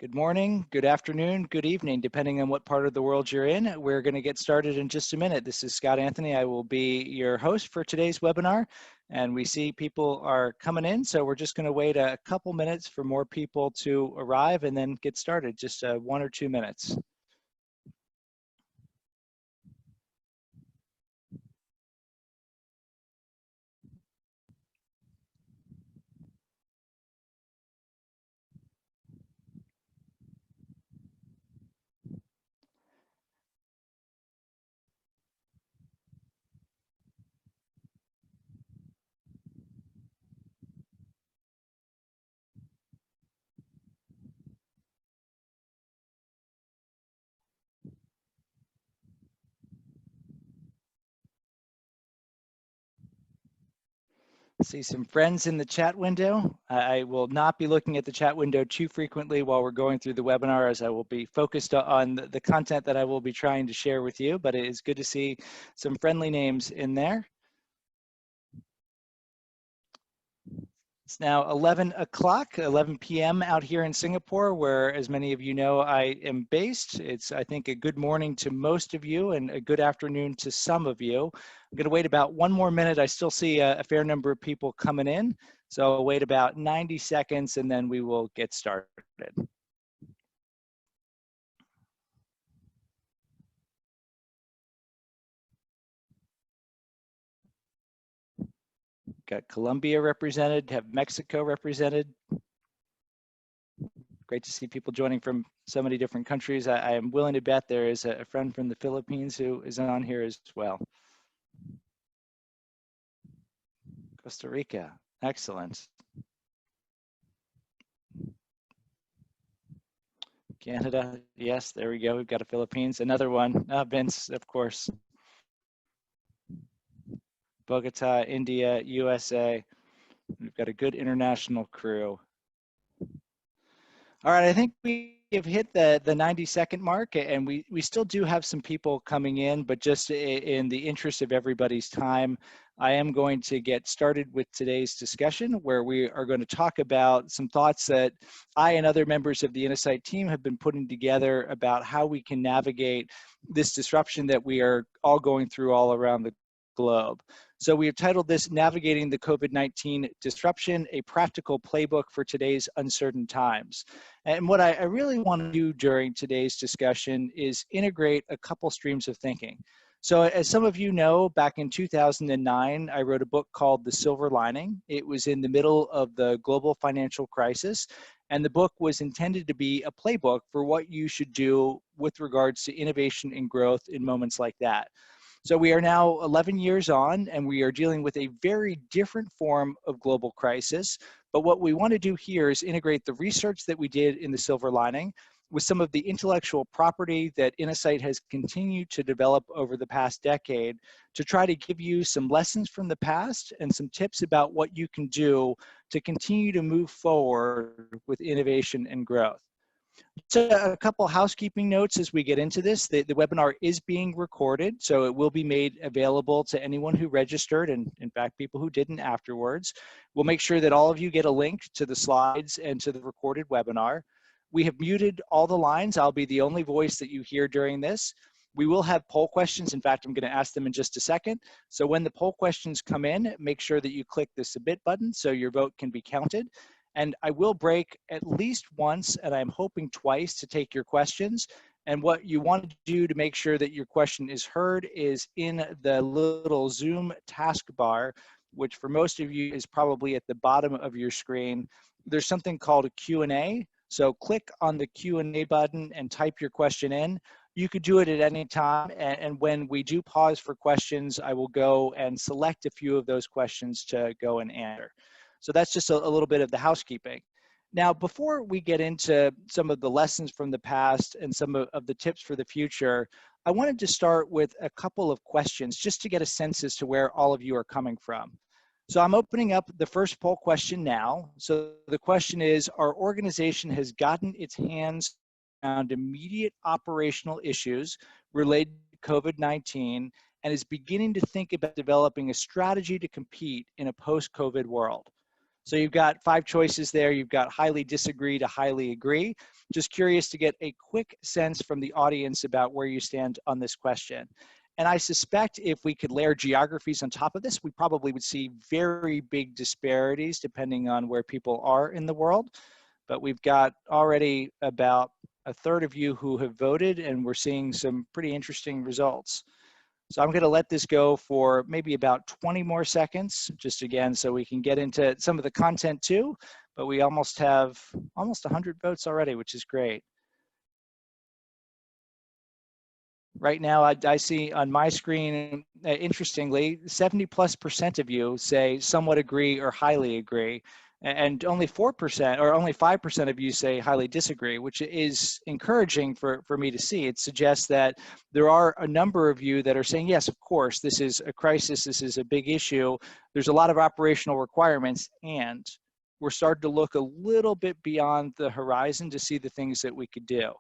Good morning, good afternoon, good evening, depending on what part of the world you're in. We're going to get started in just a minute. This is Scott Anthony. I will be your host for today's webinar, and we see people are coming in, so we're just going to wait a couple minutes for more people to arrive and then get started, just 1 or 2 minutes. See some friends in the chat window. I will not be looking at the chat window too frequently while we're going through the webinar, as I will be focused on the content that I will be trying to share with you, but it is good to see some friendly names in there. It's now 11 o'clock, 11 p.m. out here in Singapore, where, as many of you know, I am based. It's, I think, a good morning to most of you and a good afternoon to some of you. I'm going to wait about 1 more minute. I still see a fair number of people coming in, so I'll wait about 90 seconds and then we will get started. Got Colombia represented, have Mexico represented. Great to see people joining from so many different countries. I am willing to bet there is a friend from the Philippines who is on here as well. Costa Rica, excellent. Canada, yes, there we go. We've got a Philippines, another one. Vince, of course. Bogota, India, USA. We've got a good international crew. All right, I think we have hit the 90-second mark, and we still do have some people coming in, but just in the interest of everybody's time, I am going to get started with today's discussion, where we are going to talk about some thoughts that I and other members of the Innosight team have been putting together about how we can navigate this disruption that we are all going through all around the globe. So we have titled this Navigating the COVID-19 Disruption, a Practical Playbook for Today's Uncertain Times. And what I really want to do during today's discussion is integrate a couple streams of thinking. So as some of you know, back in 2009, I wrote a book called The Silver Lining. It was in the middle of the global financial crisis, and the book was intended to be a playbook for what you should do with regards to innovation and growth in moments like that. So we are now 11 years on, and we are dealing with a very different form of global crisis. But what we want to do here is integrate the research that we did in the Silver Lining with some of the intellectual property that Innosight has continued to develop over the past decade to try to give you some lessons from the past and some tips about what you can do to continue to move forward with innovation and growth. So a couple housekeeping notes as we get into this. The webinar is being recorded, so it will be made available to anyone who registered, and in fact, people who didn't afterwards. We'll make sure that all of you get a link to the slides and to the recorded webinar. We have muted all the lines. I'll be the only voice that you hear during this. We will have poll questions. In fact, I'm going to ask them in just a second. So when the poll questions come in, make sure that you click the submit button so your vote can be counted. And I will break at least once, and I'm hoping twice, to take your questions. And what you want to do to make sure that your question is heard is in the little Zoom taskbar, which for most of you is probably at the bottom of your screen. There's something called a Q&A. So click on the Q&A button and type your question in. You could do it at any time. And when we do pause for questions, I will go and select a few of those questions to go and answer. So that's just a little bit of the housekeeping. Now, before we get into some of the lessons from the past and some of the tips for the future, I wanted to start with a couple of questions just to get a sense as to where all of you are coming from. So I'm opening up the first poll question now. So the question is, our organization has gotten its hands around immediate operational issues related to COVID-19 and is beginning to think about developing a strategy to compete in a post-COVID world. So you've got 5 choices there. You've got highly disagree to highly agree. Just curious to get a quick sense from the audience about where you stand on this question. And I suspect if we could layer geographies on top of this, we probably would see very big disparities depending on where people are in the world. But we've got already about a third of you who have voted, and we're seeing some pretty interesting results. So I'm going to let this go for maybe about 20 more seconds, just again, so we can get into some of the content too. But we almost have 100 votes already, which is great. Right now, I see on my screen, interestingly, 70+% of you say somewhat agree or highly agree, and only 4% or only 5% of you say highly disagree, which is encouraging for me to see. It suggests that there are a number of you that are saying, yes, of course, this is a crisis, this is a big issue, there's a lot of operational requirements, and we're starting to look a little bit beyond the horizon to see the things that we could do.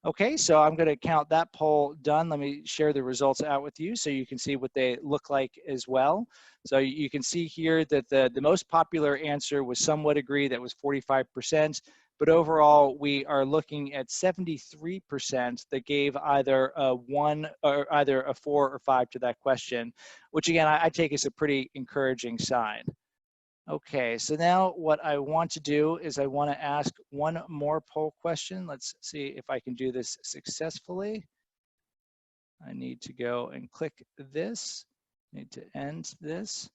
Okay, so I'm going to count that poll done. Let me share the results out with you so you can see what they look like as well. So you can see here that the most popular answer was somewhat agree, that was 45%, but overall we are looking at 73% that gave either a 1 or either a 4 or 5 to that question, which again I take as a pretty encouraging sign. Okay, so now what I want to do is I want to ask one more poll question. Let's see if I can do this successfully. I need to go and click this. I need to end this.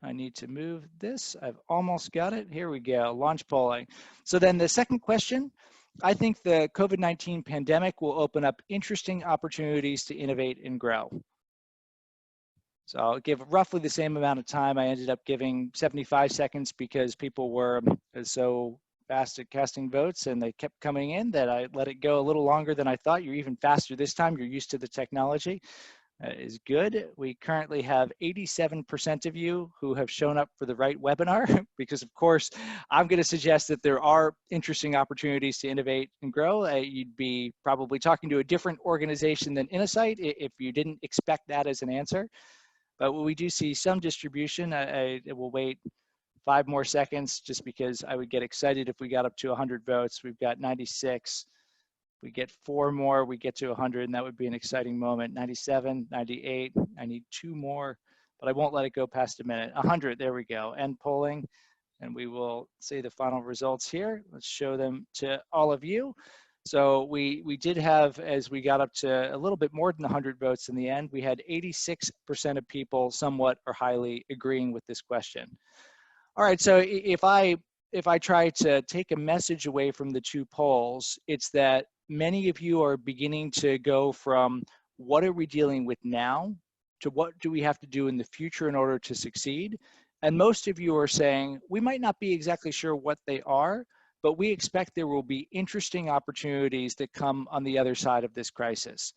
I need to move this. I've almost got it. Here we go, launch polling. So then the second question, I think the COVID-19 pandemic will open up interesting opportunities to innovate and grow. So I'll give roughly the same amount of time. I ended up giving 75 seconds because people were so fast at casting votes and they kept coming in that I let it go a little longer than I thought. You're even faster this time. You're used to the technology. Is good. We currently have 87% of you who have shown up for the right webinar because of course I'm going to suggest that there are interesting opportunities to innovate and grow. You'd be probably talking to a different organization than Innosight if you didn't expect that as an answer. But we do see some distribution. I will wait 5 more seconds just because I would get excited if we got up to 100 votes. We've got 96. We get 4 more, we get to 100, and that would be an exciting moment. 97, 98, I need 2 more, but I won't let it go past a minute. 100, there we go, end polling, and we will see the final results here. Let's show them to all of you. So we did have, as we got up to a little bit more than 100 votes in the end, we had 86% of people somewhat or highly agreeing with this question. All right, so if I try to take a message away from the 2 polls, it's that many of you are beginning to go from what are we dealing with now to what do we have to do in the future in order to succeed. And most of you are saying, we might not be exactly sure what they are, but we expect there will be interesting opportunities that come on the other side of this crisis.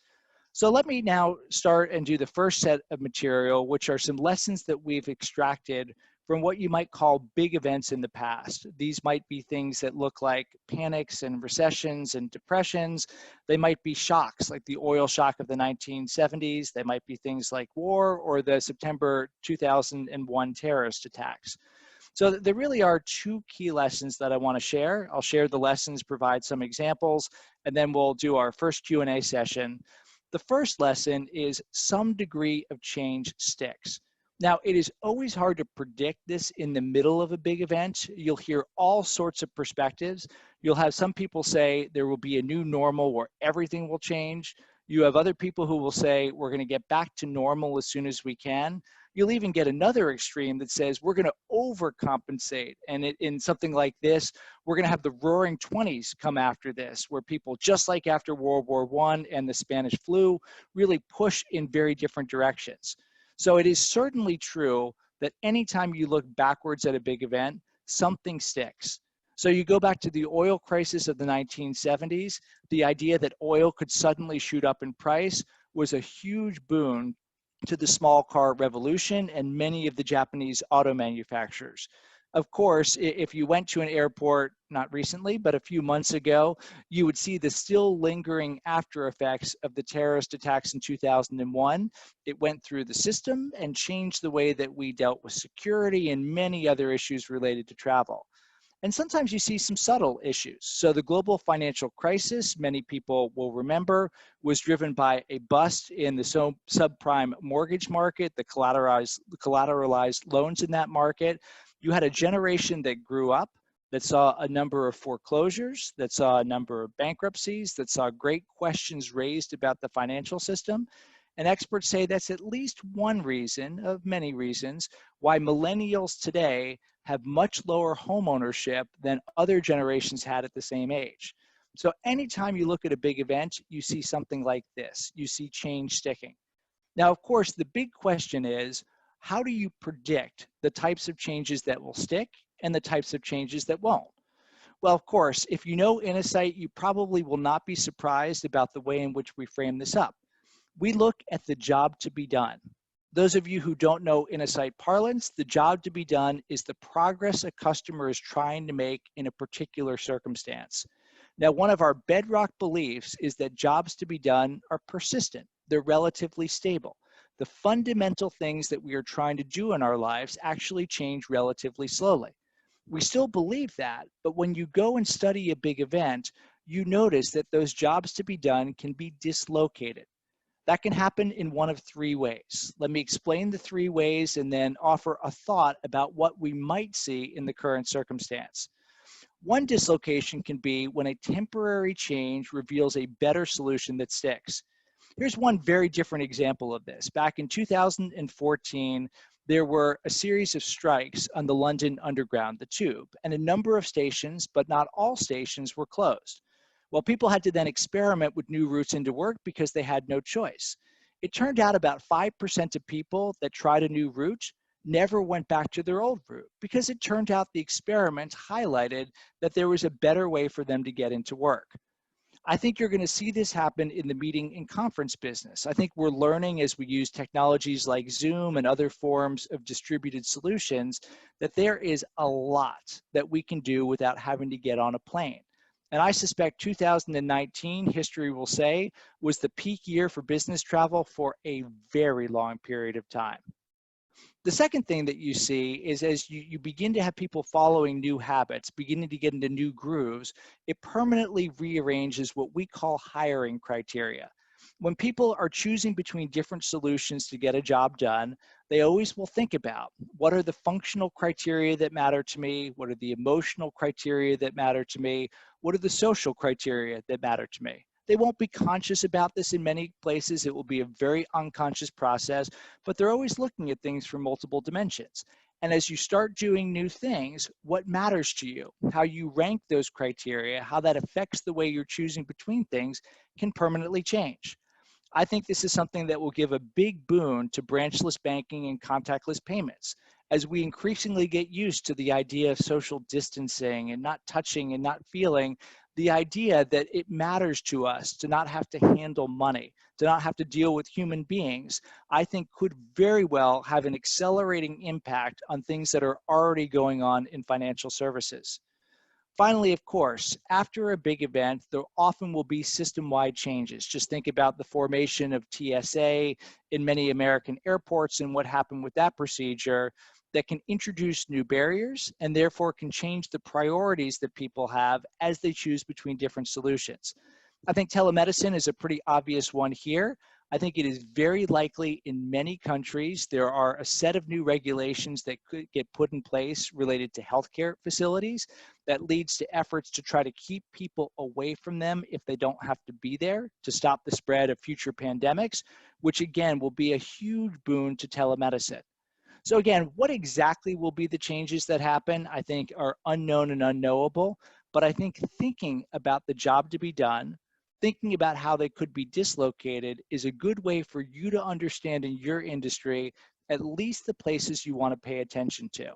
So let me now start and do the first set of material, which are some lessons that we've extracted from what you might call big events in the past. These might be things that look like panics and recessions and depressions. They might be shocks like the oil shock of the 1970s. They might be things like war or the September 2001 terrorist attacks. So there really are 2 key lessons that I want to share. I'll share the lessons, provide some examples, and then we'll do our first Q&A session. The first lesson is some degree of change sticks. Now, it is always hard to predict this in the middle of a big event. You'll hear all sorts of perspectives. You'll have some people say there will be a new normal where everything will change. You have other people who will say we're going to get back to normal as soon as we can. You'll even get another extreme that says we're going to overcompensate. And in something like this, we're going to have the roaring 20s come after this, where people, just like after World War I and the Spanish flu, really push in very different directions. So it is certainly true that anytime you look backwards at a big event, something sticks. So you go back to the oil crisis of the 1970s, the idea that oil could suddenly shoot up in price was a huge boon to the small car revolution and many of the Japanese auto manufacturers. Of course, if you went to an airport, not recently, but a few months ago, you would see the still lingering after effects of the terrorist attacks in 2001. It went through the system and changed the way that we dealt with security and many other issues related to travel. And sometimes you see some subtle issues. So the global financial crisis, many people will remember, was driven by a bust in the subprime mortgage market, the collateralized loans in that market. You had a generation that grew up, that saw a number of foreclosures, that saw a number of bankruptcies, that saw great questions raised about the financial system. And experts say that's at least one reason of many reasons why millennials today have much lower home ownership than other generations had at the same age. So anytime you look at a big event, you see something like this. You see change sticking. Now, of course, the big question is, how do you predict the types of changes that will stick and the types of changes that won't? Well, of course, if you know Innosight, you probably will not be surprised about the way in which we frame this up. We look at the job to be done. Those of you who don't know Innosight parlance, the job to be done is the progress a customer is trying to make in a particular circumstance. Now, one of our bedrock beliefs is that jobs to be done are persistent. They're relatively stable. The fundamental things that we are trying to do in our lives actually change relatively slowly. We still believe that, but when you go and study a big event, you notice that those jobs to be done can be dislocated. That can happen in one of three ways. Let me explain the three ways and then offer a thought about what we might see in the current circumstance. One dislocation can be when a temporary change reveals a better solution that sticks. Here's one very different example of this. Back in 2014, there were a series of strikes on the London Underground, the Tube, and a number of stations, but not all stations, were closed. Well, people had to then experiment with new routes into work because they had no choice. It turned out about 5% of people that tried a new route never went back to their old route because it turned out the experiment highlighted that there was a better way for them to get into work. I think you're going to see this happen in the meeting and conference business. I think we're learning as we use technologies like Zoom and other forms of distributed solutions that there is a lot that we can do without having to get on a plane. And I suspect 2019, history will say, was the peak year for business travel for a very long period of time. The second thing that you see is as you begin to have people following new habits, beginning to get into new grooves, it permanently rearranges what we call hiring criteria. When people are choosing between different solutions to get a job done, they always will think about what are the functional criteria that matter to me, what are the emotional criteria that matter to me, what are the social criteria that matter to me. They won't be conscious about this in many places. It will be a very unconscious process, but they're always looking at things from multiple dimensions. And as you start doing new things, what matters to you, how you rank those criteria, how that affects the way you're choosing between things can permanently change. I think this is something that will give a big boon to branchless banking and contactless payments. As we increasingly get used to the idea of social distancing and not touching and not feeling, the idea that it matters to us to not have to handle money, to not have to deal with human beings, I think could very well have an accelerating impact on things that are already going on in financial services. Finally, of course, after a big event, there often will be system-wide changes. Just think about the formation of TSA in many American airports and what happened with that procedure that can introduce new barriers and therefore can change the priorities that people have as they choose between different solutions. I think telemedicine is a pretty obvious one here. I think it is very likely in many countries there are a set of new regulations that could get put in place related to healthcare facilities that leads to efforts to try to keep people away from them if they don't have to be there to stop the spread of future pandemics, which again will be a huge boon to telemedicine. So again, what exactly will be the changes that happen, I think are unknown and unknowable, but I think thinking about the job to be done, thinking about how they could be dislocated is a good way for you to understand in your industry at least the places you want to pay attention to.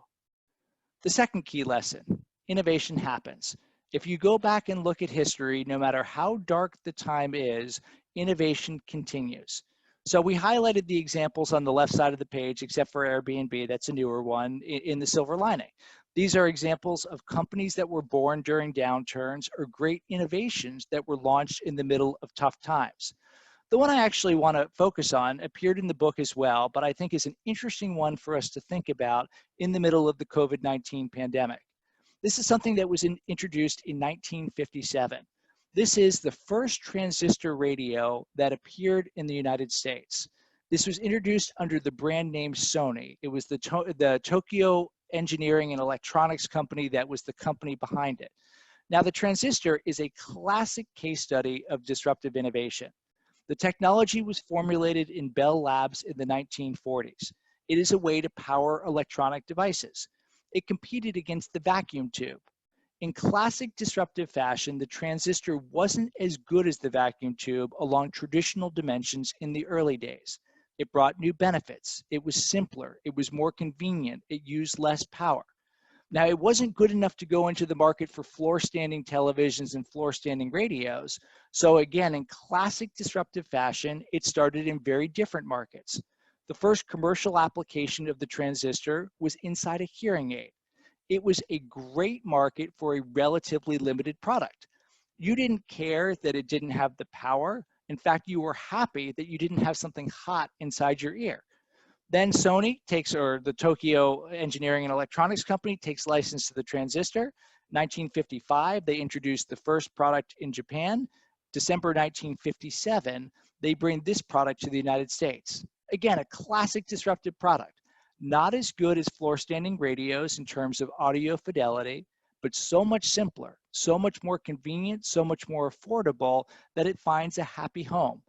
The second key lesson, innovation happens. If you go back and look at history, no matter how dark the time is, innovation continues. So we highlighted the examples on the left side of the page, except for Airbnb, that's a newer one, in the silver lining. These are examples of companies that were born during downturns or great innovations that were launched in the middle of tough times. The one I actually want to focus on appeared in the book as well, but I think is an interesting one for us to think about in the middle of the COVID-19 pandemic. This is something that was introduced in 1957. This is the first transistor radio that appeared in the United States. This was introduced under the brand name Sony. It was the Tokyo Engineering and Electronics Company that was the company behind it. Now, the transistor is a classic case study of disruptive innovation. The technology was formulated in Bell Labs in the 1940s. It is a way to power electronic devices. It competed against the vacuum tube. In classic disruptive fashion, the transistor wasn't as good as the vacuum tube along traditional dimensions in the early days. It brought new benefits. It was simpler. It was more convenient. It used less power. Now, it wasn't good enough to go into the market for floor-standing televisions and floor-standing radios. So again, in classic disruptive fashion, it started in very different markets. The first commercial application of the transistor was inside a hearing aid. It was a great market for a relatively limited product. You didn't care that it didn't have the power. In fact, you were happy that you didn't have something hot inside your ear. Then Sony takes, or the Tokyo Engineering and Electronics Company takes license to the transistor. 1955, they introduced the first product in Japan. December 1957, they bring this product to the United States. Again, a classic disruptive product. Not as good as floor-standing radios in terms of audio fidelity, but so much simpler, so much more convenient, so much more affordable that it finds a happy home.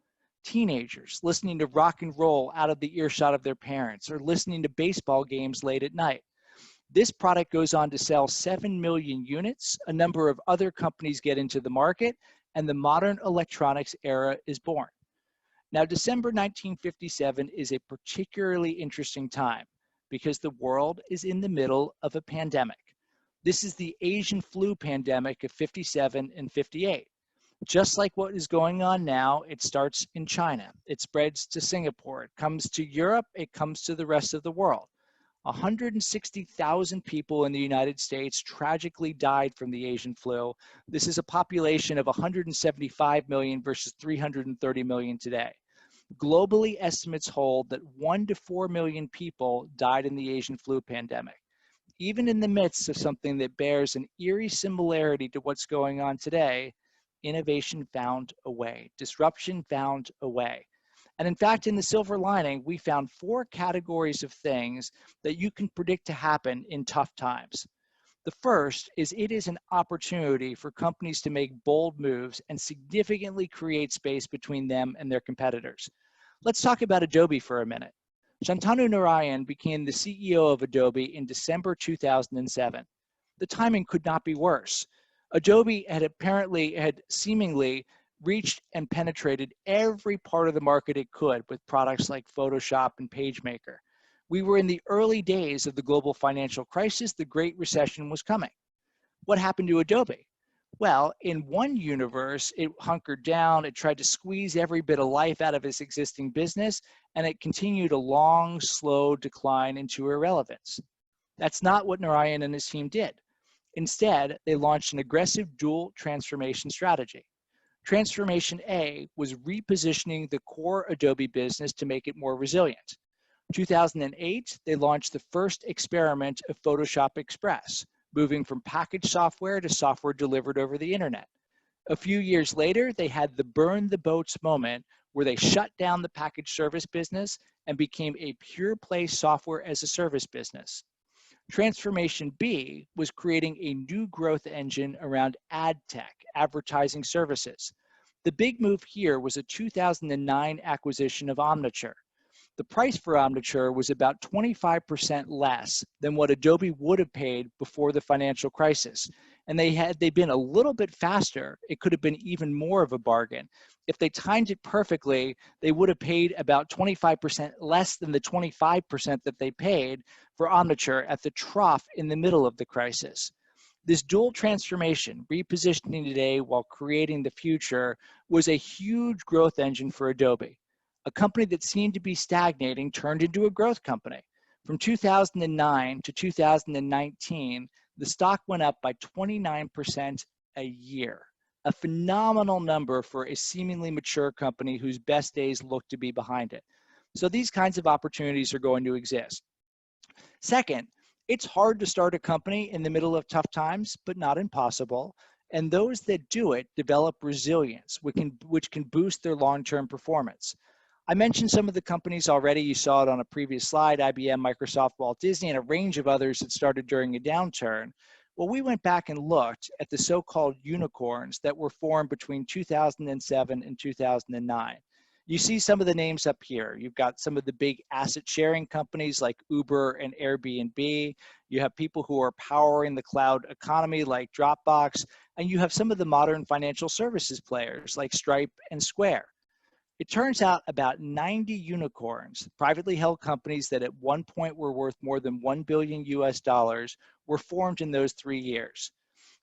Teenagers listening to rock and roll out of the earshot of their parents or listening to baseball games late at night. This product goes on to sell 7 million units. A number of other companies get into the market, and the modern electronics era is born. Now, December 1957 is a particularly interesting time because the world is in the middle of a pandemic. This is the Asian flu pandemic of 57 and 58. Just like what is going on now, it starts in China. It spreads to Singapore. It comes to Europe. It comes to the rest of the world. 160,000 people in the United States tragically died from the Asian flu. This is a population of 175 million versus 330 million today. Globally, estimates hold that 1 to 4 million people died in the Asian flu pandemic. Even in the midst of something that bears an eerie similarity to what's going on today, innovation found a way. Disruption found a way. And in fact, in the silver lining, we found 4 categories of things that you can predict to happen in tough times. The first is it is an opportunity for companies to make bold moves and significantly create space between them and their competitors. Let's talk about Adobe for a minute. Shantanu Narayan became the CEO of Adobe in December 2007. The timing could not be worse. Adobe had seemingly reached and penetrated every part of the market it could with products like Photoshop and PageMaker. We were in the early days of the global financial crisis. The Great Recession was coming. What happened to Adobe? Well, in one universe, it hunkered down, it tried to squeeze every bit of life out of its existing business, and it continued a long, slow decline into irrelevance. That's not what Narayan and his team did. Instead, they launched an aggressive dual transformation strategy. Transformation A was repositioning the core Adobe business to make it more resilient. 2008, they launched the first experiment of Photoshop Express, moving from packaged software to software delivered over the internet. A few years later, they had the burn the boats moment where they shut down the packaged service business and became a pure play software as a service business. Transformation B was creating a new growth engine around ad tech, advertising services. The big move here was a 2009 acquisition of Omniture. The price for Omniture was about 25% less than what Adobe would have paid before the financial crisis. And had they been a little bit faster, it could have been even more of a bargain. If they timed it perfectly, they would have paid about 25% less than the 25% that they paid for Omniture at the trough in the middle of the crisis. This dual transformation, repositioning today while creating the future, was a huge growth engine for Adobe. A company that seemed to be stagnating turned into a growth company. From 2009 to 2019, the stock went up by 29% a year, a phenomenal number for a seemingly mature company whose best days look to be behind it. So these kinds of opportunities are going to exist. Second, it's hard to start a company in the middle of tough times, but not impossible. And those that do it develop resilience, which can boost their long-term performance. I mentioned some of the companies already. You saw it on a previous slide: IBM, Microsoft, Walt Disney, and a range of others that started during a downturn. Well, we went back and looked at the so-called unicorns that were formed between 2007 and 2009. You see some of the names up here. You've got some of the big asset sharing companies like Uber and Airbnb. You have people who are powering the cloud economy like Dropbox, and you have some of the modern financial services players like Stripe and Square. It turns out about 90 unicorns, privately held companies that at one point were worth more than 1 billion US dollars, were formed in those 3 years.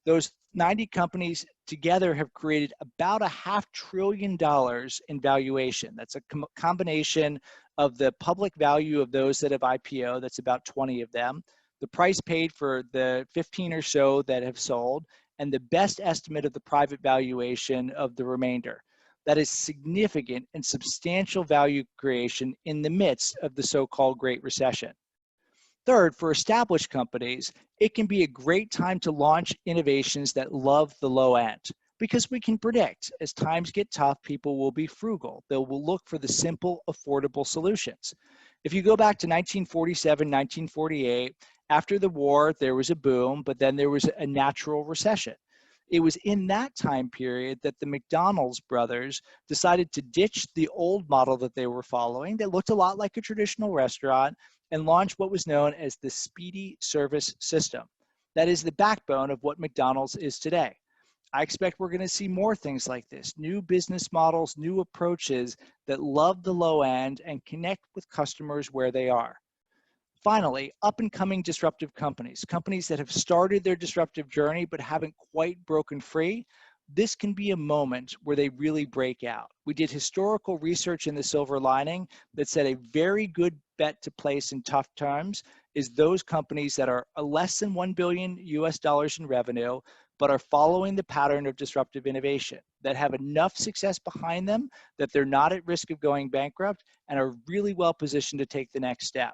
Those 90 companies together have created about $500 billion in valuation. That's a combination of the public value of those that have IPO, that's about 20 of them, the price paid for the 15 or so that have sold, and the best estimate of the private valuation of the remainder. That is significant and substantial value creation in the midst of the so-called Great Recession. Third, for established companies, it can be a great time to launch innovations that love the low end, because we can predict as times get tough, people will be frugal. They will look for the simple, affordable solutions. If you go back to 1947, 1948, after the war, there was a boom, but then there was a natural recession. It was in that time period that the McDonald's brothers decided to ditch the old model that they were following that looked a lot like a traditional restaurant and launch what was known as the speedy service system. That is the backbone of what McDonald's is today. I expect we're going to see more things like this: new business models, new approaches that love the low end and connect with customers where they are. Finally, up and coming disruptive companies, companies that have started their disruptive journey but haven't quite broken free. This can be a moment where they really break out. We did historical research in the silver lining that said a very good bet to place in tough times is those companies that are less than 1 billion US dollars in revenue, but are following the pattern of disruptive innovation, that have enough success behind them that they're not at risk of going bankrupt and are really well positioned to take the next step.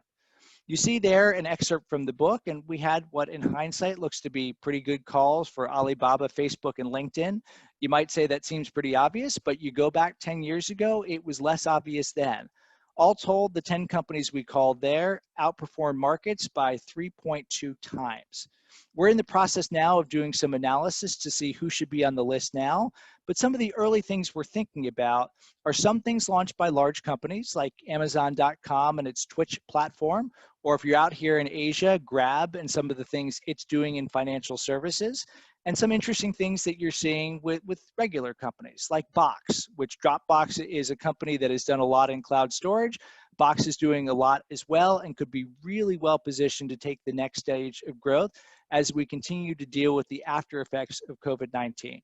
You see there an excerpt from the book, and we had what in hindsight looks to be pretty good calls for Alibaba, Facebook, and LinkedIn. You might say that seems pretty obvious, but you go back 10 years ago, it was less obvious then. All told, the 10 companies we called there outperformed markets by 3.2 times. We're in the process now of doing some analysis to see who should be on the list now, but some of the early things we're thinking about are some things launched by large companies like Amazon.com and its Twitch platform, or if you're out here in Asia, Grab and some of the things it's doing in financial services, and some interesting things that you're seeing with regular companies like Box, which Dropbox is a company that has done a lot in cloud storage. Box is doing a lot as well and could be really well positioned to take the next stage of growth as we continue to deal with the after effects of COVID-19.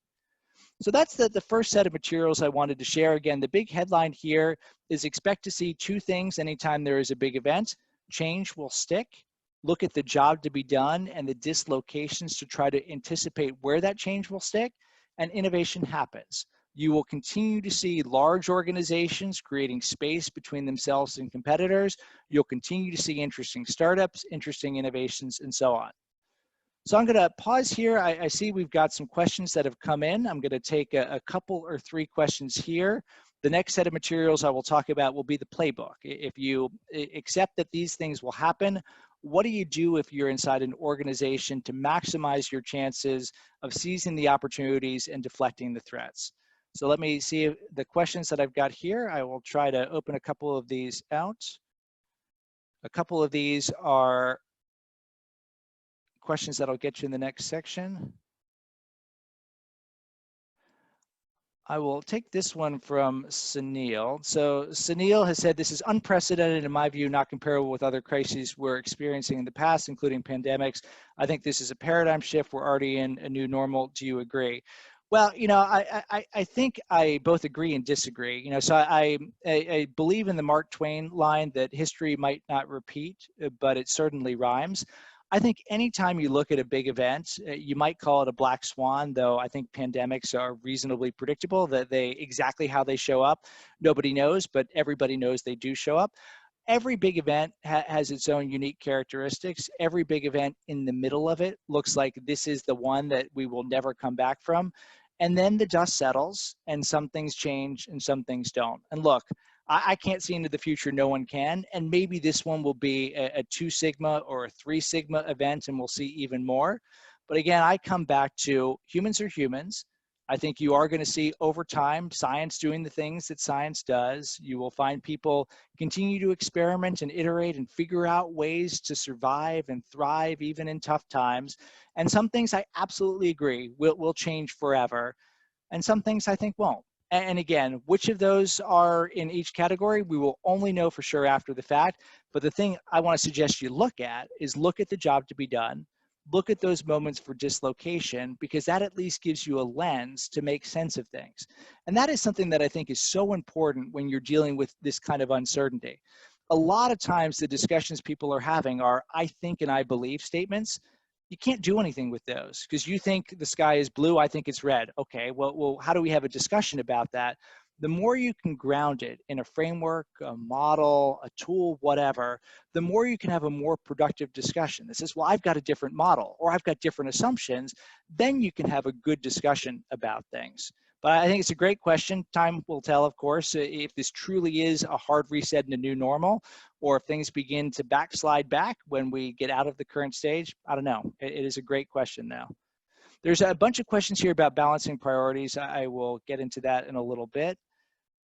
So that's the first set of materials I wanted to share. Again, the big headline here is expect to see two things anytime there is a big event. Change will stick. Look at the job to be done and the dislocations to try to anticipate where that change will stick, and innovation happens. You will continue to see large organizations creating space between themselves and competitors. You'll continue to see interesting startups, interesting innovations, and so on. So I'm going to pause here. I see we've got some questions that have come in. I'm going to take a couple or three questions here. The next set of materials I will talk about will be the playbook. If you accept that these things will happen, what do you do if you're inside an organization to maximize your chances of seizing the opportunities and deflecting the threats? So let me see the questions that I've got here. I will try to open a couple of these out. A couple of these are questions that I'll get you in the next section. I will take this one from Sunil. So Sunil has said, this is unprecedented in my view, not comparable with other crises we're experiencing in the past, including pandemics. I think this is a paradigm shift. We're already in a new normal. Do you agree? Well, I think I both agree and disagree. So I believe in the Mark Twain line that history might not repeat, but it certainly rhymes. I think anytime you look at a big event, you might call it a black swan, though I think pandemics are reasonably predictable that they exactly how they show up. Nobody knows, but everybody knows they do show up. Every big event has its own unique characteristics. Every big event in the middle of it looks like this is the one that we will never come back from. And then the dust settles and some things change and some things don't. And look, I can't see into the future, no one can. And maybe this one will be a 2 sigma or a 3 sigma event and we'll see even more. But again, I come back to humans are humans. I think you are going to see over time science doing the things that science does. You will find people continue to experiment and iterate and figure out ways to survive and thrive even in tough times. And some things I absolutely agree will change forever. And some things I think won't. And again, which of those are in each category, we will only know for sure after the fact. But the thing I want to suggest you look at is look at the job to be done. Look at those moments for dislocation, because that at least gives you a lens to make sense of things. And that is something that I think is so important when you're dealing with this kind of uncertainty. A lot of times the discussions people are having are I think and I believe statements. You can't do anything with those because you think the sky is blue, I think it's red. Okay, well, how do we have a discussion about that? The more you can ground it in a framework, a model, a tool, whatever, the more you can have a more productive discussion that says, well, I've got a different model or I've got different assumptions. Then you can have a good discussion about things. But I think it's a great question. Time will tell, of course, if this truly is a hard reset and a new normal, or if things begin to backslide back when we get out of the current stage. I don't know. It is a great question now. There's a bunch of questions here about balancing priorities. I will get into that in a little bit.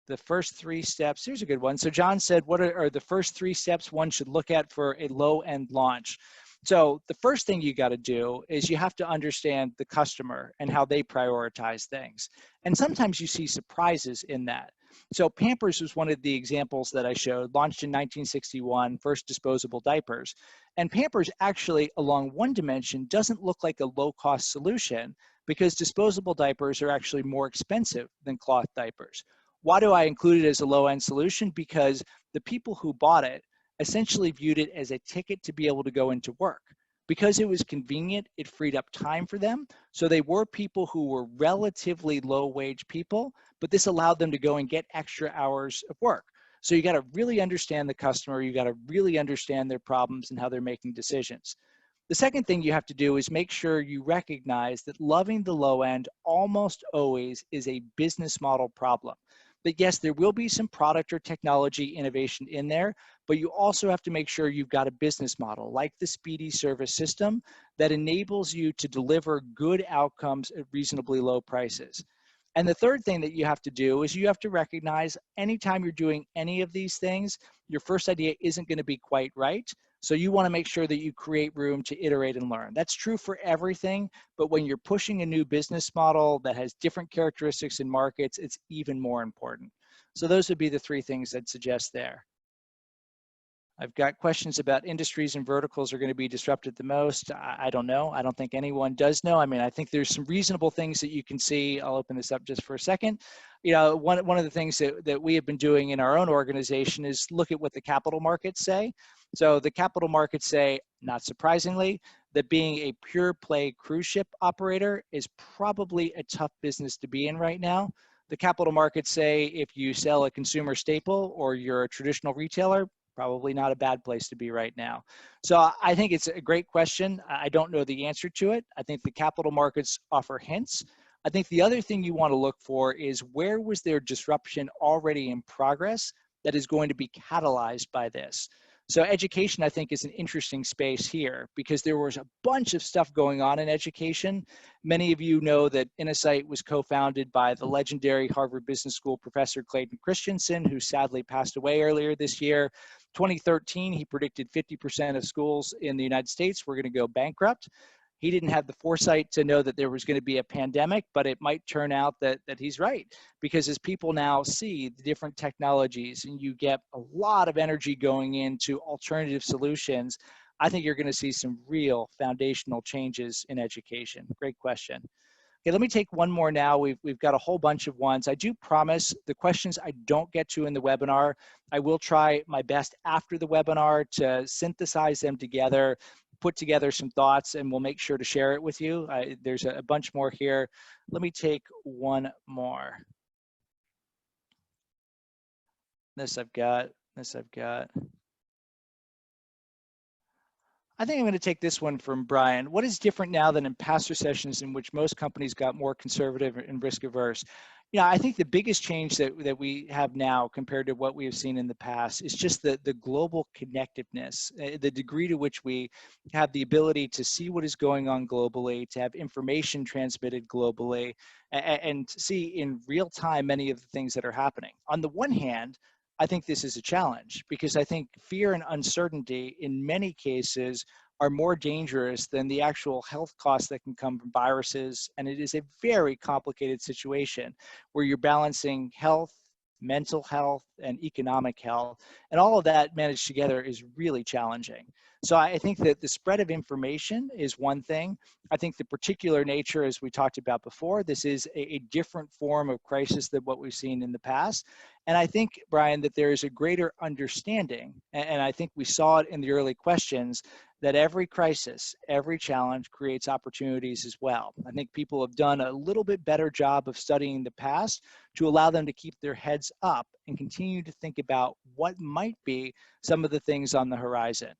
The first 3 steps, here's a good one. So John said, what are the first 3 steps one should look at for a low-end launch? So the first thing you got to do is you have to understand the customer and how they prioritize things. And sometimes you see surprises in that. So Pampers was one of the examples that I showed, launched in 1961, first disposable diapers. And Pampers actually, along one dimension, doesn't look like a low-cost solution because disposable diapers are actually more expensive than cloth diapers. Why do I include it as a low-end solution? Because the people who bought it essentially viewed it as a ticket to be able to go into work. Because it was convenient, it freed up time for them. So they were people who were relatively low-wage people, but this allowed them to go and get extra hours of work. So you got to really understand the customer. You got to really understand their problems and how they're making decisions. The second thing you have to do is make sure you recognize that loving the low end almost always is a business model problem. That yes, there will be some product or technology innovation in there, but you also have to make sure you've got a business model like the Speedy Service System that enables you to deliver good outcomes at reasonably low prices. And the third thing that you have to do is you have to recognize anytime you're doing any of these things, your first idea isn't going to be quite right. So you want to make sure that you create room to iterate and learn. That's true for everything, but when you're pushing a new business model that has different characteristics in markets, it's even more important. So those would be the 3 things I'd suggest there. I've got questions about industries and verticals are going to be disrupted the most. I don't know. I don't think anyone does know. I mean, I think there's some reasonable things that you can see. I'll open this up just for a second. One of the things that we have been doing in our own organization is look at what the capital markets say. So the capital markets say, not surprisingly, that being a pure play cruise ship operator is probably a tough business to be in right now. The capital markets say if you sell a consumer staple or you're a traditional retailer, probably not a bad place to be right now. So I think it's a great question. I don't know the answer to it. I think the capital markets offer hints. I think the other thing you want to look for is where was there disruption already in progress that is going to be catalyzed by this. So education, I think, is an interesting space here because there was a bunch of stuff going on in education. Many of you know that Innosight was co-founded by the legendary Harvard Business School professor Clay Christensen, who sadly passed away earlier this year. 2013, he predicted 50% of schools in the United States were going to go bankrupt. He didn't have the foresight to know that there was going to be a pandemic, but it might turn out that he's right. Because as people now see the different technologies and you get a lot of energy going into alternative solutions, I think you're going to see some real foundational changes in education. Great question. Okay, let me take one more now. We've got a whole bunch of ones. I do promise the questions I don't get to in the webinar, I will try my best after the webinar to synthesize them together, put together some thoughts, and we'll make sure to share it with you. There's a bunch more here. Let me take one more. This I've got. I think I'm going to take this one from Brian. What is different now than in past recessions in which most companies got more conservative and risk averse? Yeah, I think the biggest change that we have now compared to what we have seen in the past is just the global connectiveness, the degree to which we have the ability to see what is going on globally, to have information transmitted globally, and see in real time many of the things that are happening. On the one hand, I think this is a challenge because I think fear and uncertainty in many cases are more dangerous than the actual health costs that can come from viruses. And it is a very complicated situation where you're balancing health, mental health, and economic health. And all of that managed together is really challenging. So I think that the spread of information is one thing. I think the particular nature, as we talked about before, this is a different form of crisis than what we've seen in the past. And I think, Brian, that there is a greater understanding, and I think we saw it in the early questions, that every crisis, every challenge creates opportunities as well. I think people have done a little bit better job of studying the past to allow them to keep their heads up and continue to think about what might be some of the things on the horizon.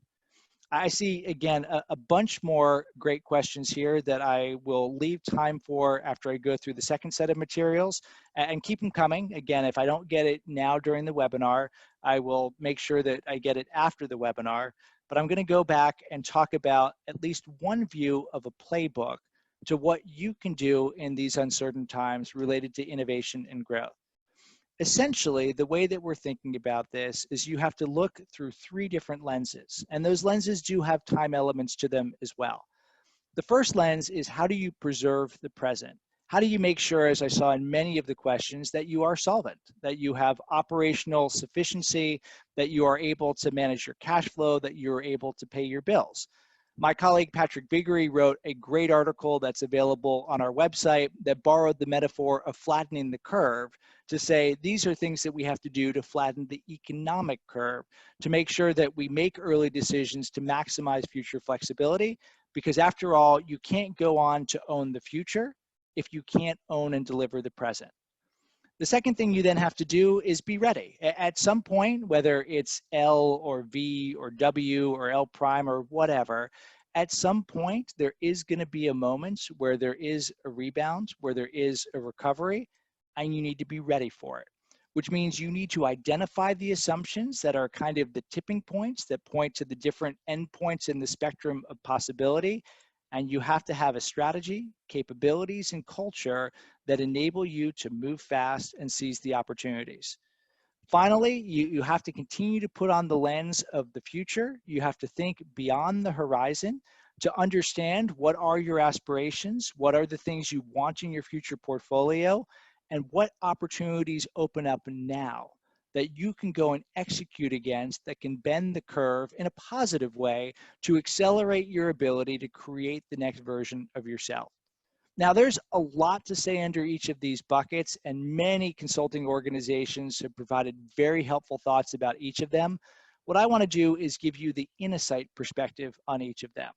I see, again, a bunch more great questions here that I will leave time for after I go through the second set of materials, and keep them coming. Again, if I don't get it now during the webinar, I will make sure that I get it after the webinar. But I'm going to go back and talk about at least one view of a playbook to what you can do in these uncertain times related to innovation and growth. Essentially, the way that we're thinking about this is you have to look through three different lenses, and those lenses do have time elements to them as well. The first lens is, how do you preserve the present? How do you make sure, as I saw in many of the questions, that you are solvent, that you have operational sufficiency, that you are able to manage your cash flow, that you're able to pay your bills? My colleague Patrick Biggery wrote a great article that's available on our website that borrowed the metaphor of flattening the curve to say these are things that we have to do to flatten the economic curve to make sure that we make early decisions to maximize future flexibility, because after all, you can't go on to own the future if you can't own and deliver the present. The second thing you then have to do is be ready. At some point, whether it's L or V or W or L prime or whatever, at some point, there is going to be a moment where there is a rebound, where there is a recovery, and you need to be ready for it, which means you need to identify the assumptions that are kind of the tipping points that point to the different endpoints in the spectrum of possibility. And you have to have a strategy, capabilities, and culture that enable you to move fast and seize the opportunities. Finally, you have to continue to put on the lens of the future. You have to think beyond the horizon to understand what are your aspirations, what are the things you want in your future portfolio, and what opportunities open up now that you can go and execute against that can bend the curve in a positive way to accelerate your ability to create the next version of yourself. Now, there's a lot to say under each of these buckets, and many consulting organizations have provided very helpful thoughts about each of them. What I want to do is give you the Innosight perspective on each of them.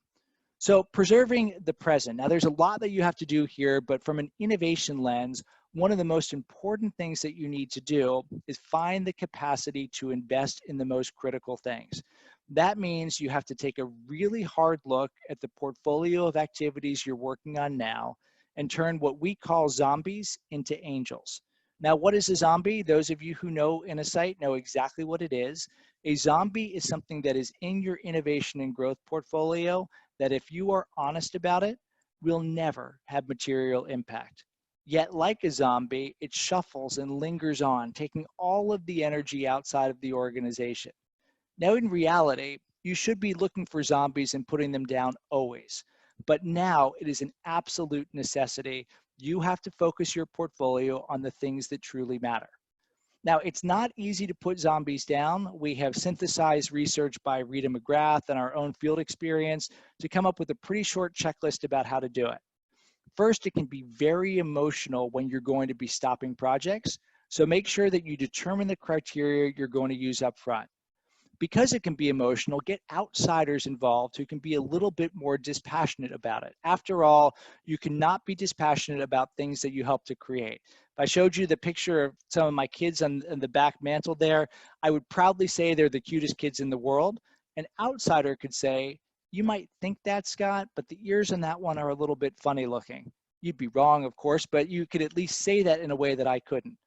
So preserving the present. Now, there's a lot that you have to do here, but from an innovation lens, one of the most important things that you need to do is find the capacity to invest in the most critical things. That means you have to take a really hard look at the portfolio of activities you're working on now and turn what we call zombies into angels. Now, what is a zombie? Those of you who know Innosight know exactly what it is. A zombie is something that is in your innovation and growth portfolio that, if you are honest about it, will never have material impact. Yet, like a zombie, it shuffles and lingers on, taking all of the energy outside of the organization. Now, in reality, you should be looking for zombies and putting them down always. But now it is an absolute necessity. You have to focus your portfolio on the things that truly matter. Now, it's not easy to put zombies down. We have synthesized research by Rita McGrath and our own field experience to come up with a pretty short checklist about how to do it. First, it can be very emotional when you're going to be stopping projects. So make sure that you determine the criteria you're going to use up front. Because it can be emotional, get outsiders involved who can be a little bit more dispassionate about it. After all, you cannot be dispassionate about things that you help to create. If I showed you the picture of some of my kids on the back mantle there, I would proudly say they're the cutest kids in the world. An outsider could say, you might think that, Scott, but the ears on that one are a little bit funny looking. You'd be wrong, of course, but you could at least say that in a way that I couldn't.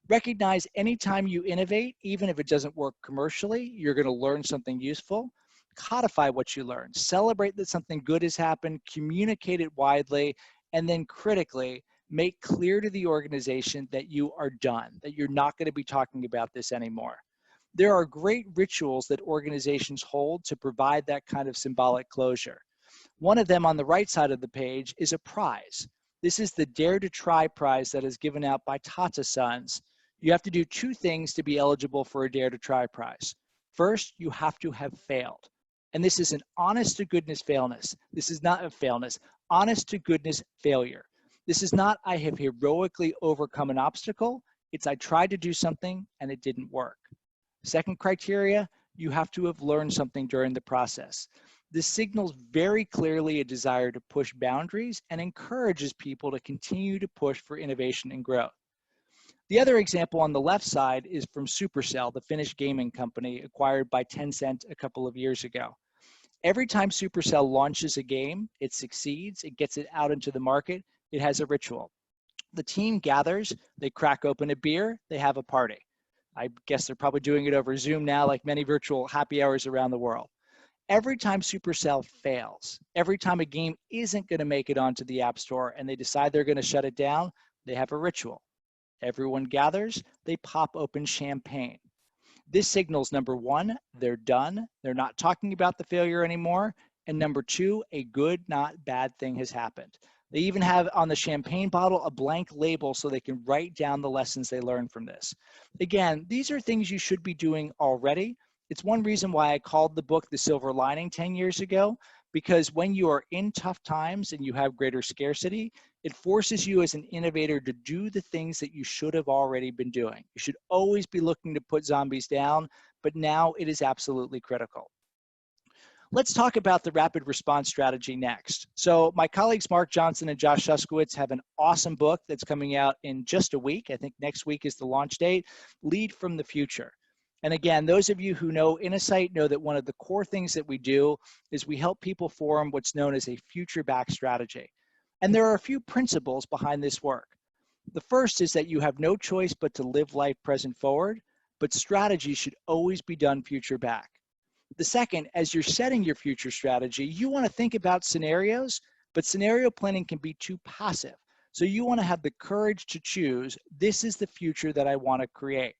Recognize anytime you innovate, even if it doesn't work commercially, you're going to learn something useful. Codify what you learn. Celebrate that something good has happened, communicate it widely, and then critically, make clear to the organization that you are done, that you're not going to be talking about this anymore. There are great rituals that organizations hold to provide that kind of symbolic closure. One of them on the right side of the page is a prize. This is the Dare to Try prize that is given out by Tata Sons. You have to do two things to be eligible for a Dare to Try prize. First, you have to have failed. And this is an honest to goodness failness. This is not a failness, honest to goodness failure. This is not I have heroically overcome an obstacle. It's I tried to do something and it didn't work. Second criteria, you have to have learned something during the process. This signals very clearly a desire to push boundaries and encourages people to continue to push for innovation and growth. The other example on the left side is from Supercell, the Finnish gaming company acquired by Tencent a couple of years ago. Every time Supercell launches a game, it succeeds, it gets it out into the market, it has a ritual. The team gathers, they crack open a beer, they have a party. I guess they're probably doing it over Zoom now, like many virtual happy hours around the world. Every time Supercell fails, every time a game isn't going to make it onto the App Store and they decide they're going to shut it down, they have a ritual. Everyone gathers, they pop open champagne. This signals number one, they're done. They're not talking about the failure anymore. And number two, a good, not bad thing has happened. They even have on the champagne bottle a blank label so they can write down the lessons they learned from this. Again, these are things you should be doing already. It's one reason why I called the book The Silver Lining 10 years ago, because when you are in tough times and you have greater scarcity, it forces you as an innovator to do the things that you should have already been doing. You should always be looking to put zombies down, but now it is absolutely critical. Let's talk about the rapid response strategy next. So my colleagues Mark Johnson and Josh Shuskowitz have an awesome book that's coming out in just a week. I think next week is the launch date, Lead from the Future. And again, those of you who know Innosight know that one of the core things that we do is we help people form what's known as a future-back strategy. And there are a few principles behind this work. The first is that you have no choice but to live life present forward, but strategy should always be done future back. The second, as you're setting your future strategy, you want to think about scenarios, but scenario planning can be too passive. So you want to have the courage to choose, this is the future that I want to create.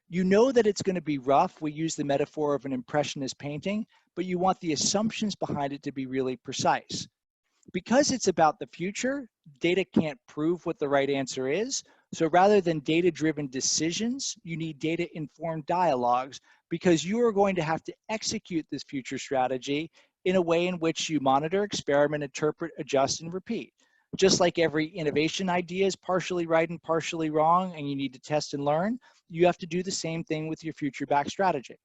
You know that it's going to be rough. We use the metaphor of an impressionist painting, but you want the assumptions behind it to be really precise. Because it's about the future, data can't prove what the right answer is. So rather than data-driven decisions, you need data-informed dialogues because you are going to have to execute this future strategy in a way in which you monitor, experiment, interpret, adjust, and repeat. Just like every innovation idea is partially right and partially wrong, and you need to test and learn, you have to do the same thing with your future back strategy.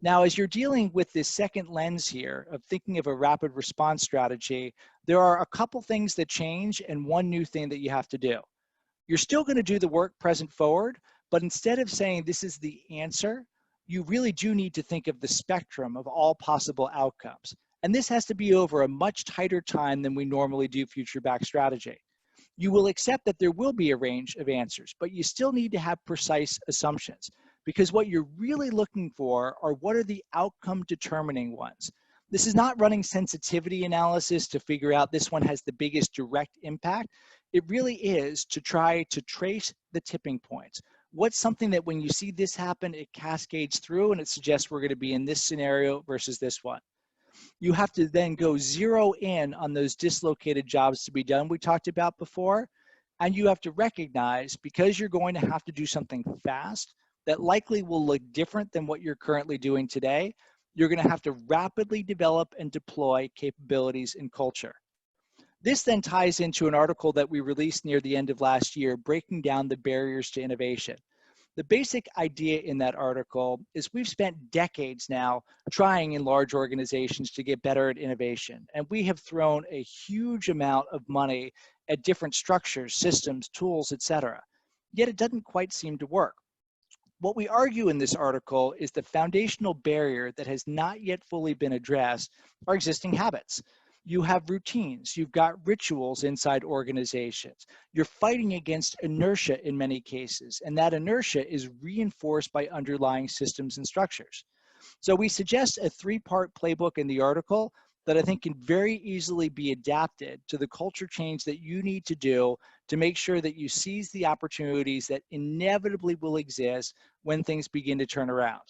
Now, as you're dealing with this second lens here of thinking of a rapid response strategy, there are a couple things that change and one new thing that you have to do. You're still going to do the work present forward, but instead of saying this is the answer, you really do need to think of the spectrum of all possible outcomes. And this has to be over a much tighter time than we normally do future back strategy. You will accept that there will be a range of answers, but you still need to have precise assumptions because what you're really looking for are what are the outcome determining ones. This is not running sensitivity analysis to figure out this one has the biggest direct impact. It really is to try to trace the tipping points. What's something that when you see this happen, it cascades through and it suggests we're going to be in this scenario versus this one. You have to then go zero in on those dislocated jobs to be done we talked about before. And you have to recognize, because you're going to have to do something fast that likely will look different than what you're currently doing today, you're going to have to rapidly develop and deploy capabilities and culture. This then ties into an article that we released near the end of last year, breaking down the barriers to innovation. The basic idea in that article is we've spent decades now trying in large organizations to get better at innovation, and we have thrown a huge amount of money at different structures, systems, tools, etc. Yet it doesn't quite seem to work. What we argue in this article is the foundational barrier that has not yet fully been addressed are existing habits. You have routines, you've got rituals inside organizations. You're fighting against inertia in many cases, and that inertia is reinforced by underlying systems and structures. So we suggest a three-part playbook in the article that I think can very easily be adapted to the culture change that you need to do to make sure that you seize the opportunities that inevitably will exist when things begin to turn around.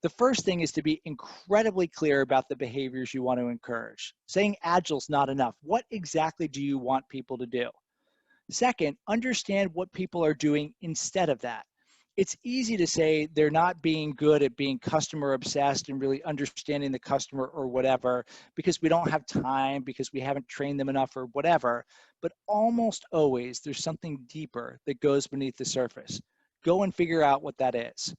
The first thing is to be incredibly clear about the behaviors you want to encourage. Saying agile is not enough. What exactly do you want people to do? Second, understand what people are doing instead of that. It's easy to say they're not being good at being customer obsessed and really understanding the customer or whatever because we don't have time, because we haven't trained them enough or whatever. But almost always there's something deeper that goes beneath the surface. Go and figure out what that is.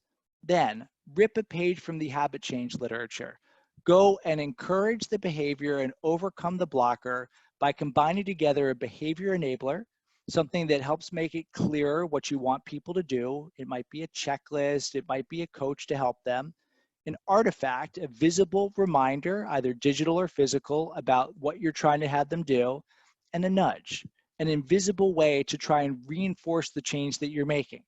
Then rip a page from the habit change literature. Go and encourage the behavior and overcome the blocker by combining together a behavior enabler, something that helps make it clearer what you want people to do. It might be a checklist, it might be a coach to help them. An artifact, a visible reminder, either digital or physical, about what you're trying to have them do, and a nudge, an invisible way to try and reinforce the change that you're making.